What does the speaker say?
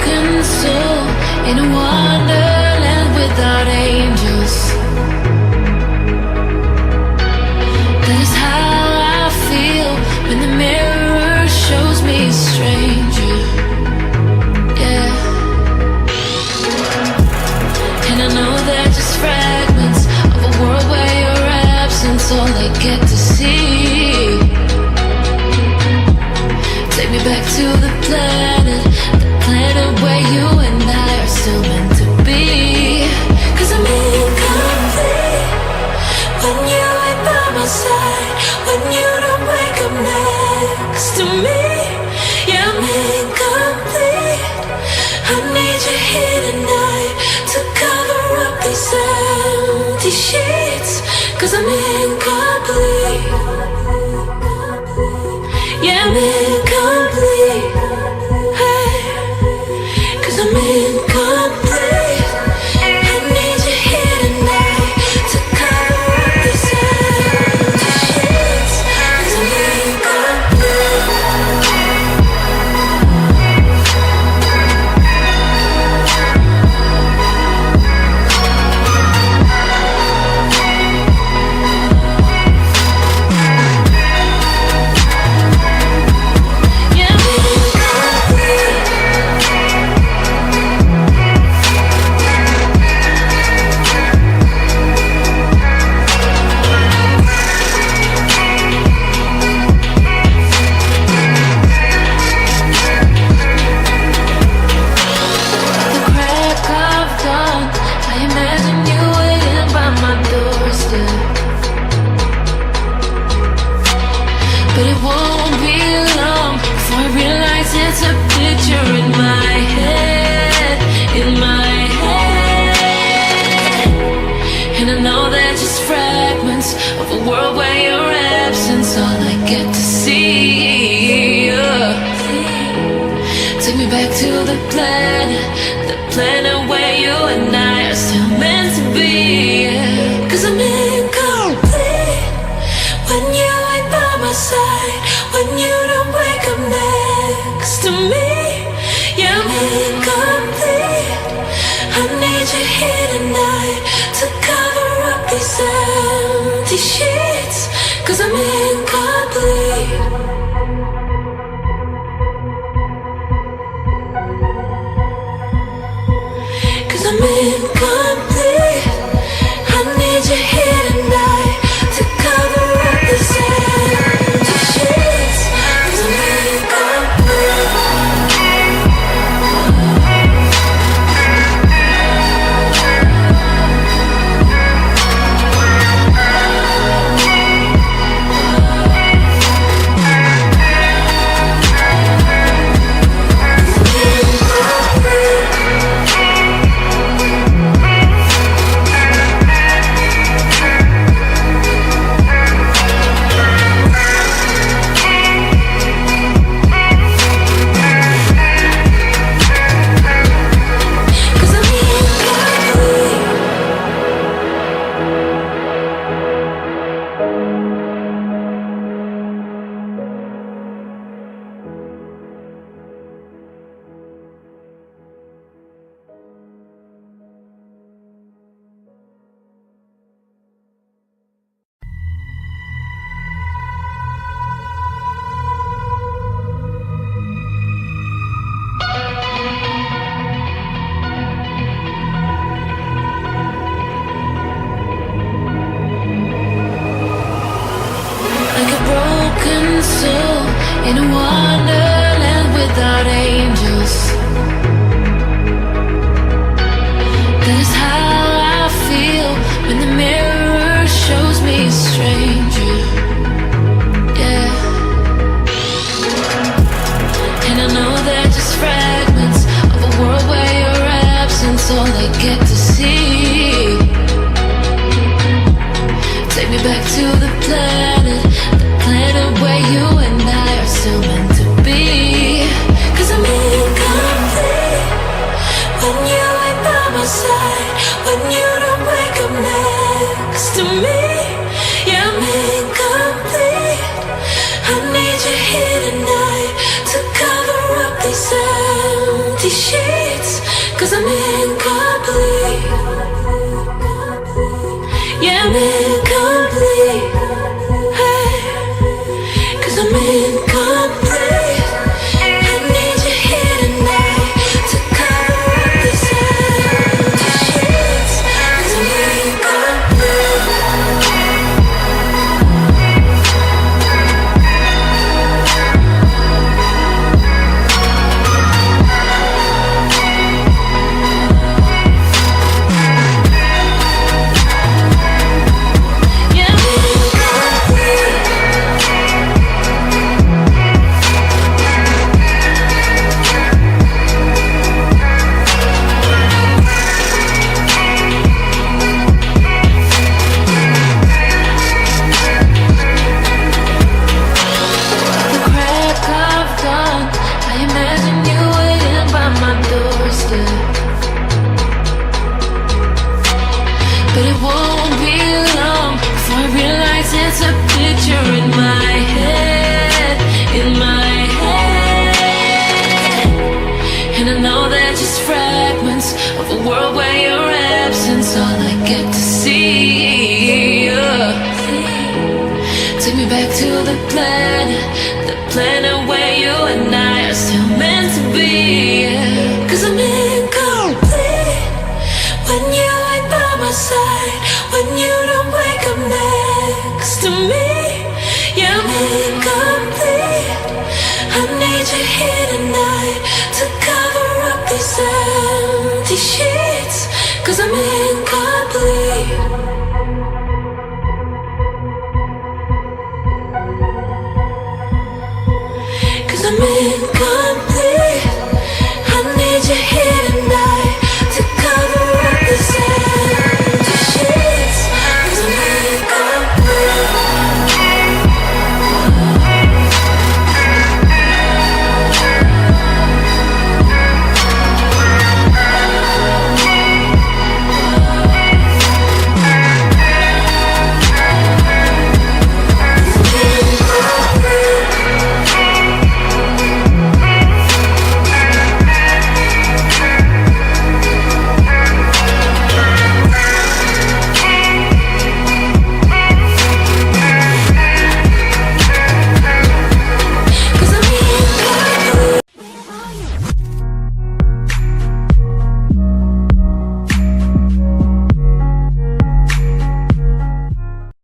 broken soul in a wonderland without angels. That is how I feel when the mirror shows me a stranger. Yeah. And I know they're just fragments of a world where your absence all I get to see. Take me back to the planet where you and I are still meant to be. 'Cause I'm incomplete when you ain't by my side, when you don't wake up next to me. Yeah, I'm incomplete. I need you here tonight to cover up these empty sheets. 'Cause I'm incomplete. Yeah, I'm incomplete. Hey, 'cause I'm incomplete. I need you here tonight to cover up these empty sheets. 'Cause I'm incomplete. But it won't be long before I realize it's a picture in my head, in my head. And I know they're just fragments of a world where your absence all I get to see. Take me back to the planet where you and I are still meant to be. 'Cause I'm incomplete when you ain't by my side, when you don't wake up next to me. Yeah, I'm incomplete. I need you here tonight to cover up these empty sheets. 'Cause I'm incomplete. I'm incomplete. I need you here tonight to cover up this empty sheets. 'Cause I'm incomplete. In a wonderland without angels. That is how I feel when the mirror shows me a stranger. Yeah. And I know they're just fragments of a world where your absence all I get to see. Take me back to the planet where you and I are still meant to be. 'Cause I'm incomplete when you ain't by my side, when you don't wake up next to me. Yeah, I'm incomplete. I need you here tonight to cover up these empty empty sheets, 'cause I'm incomplete. Yeah, I'm incomplete. Hey, 'cause I'm incomplete. I need you here tonight to cover up these empty sheets, 'cause I'm incomplete. But it won't be long before I realize it's a picture in my head, in my head. And I know they're just fragments of a world where your absence all I get to see. Take me back to the planet where you and I are still meant to be. 'Cause I'm incomplete when you ain't by my side, when you don't wake up next to me. Yeah, I'm incomplete.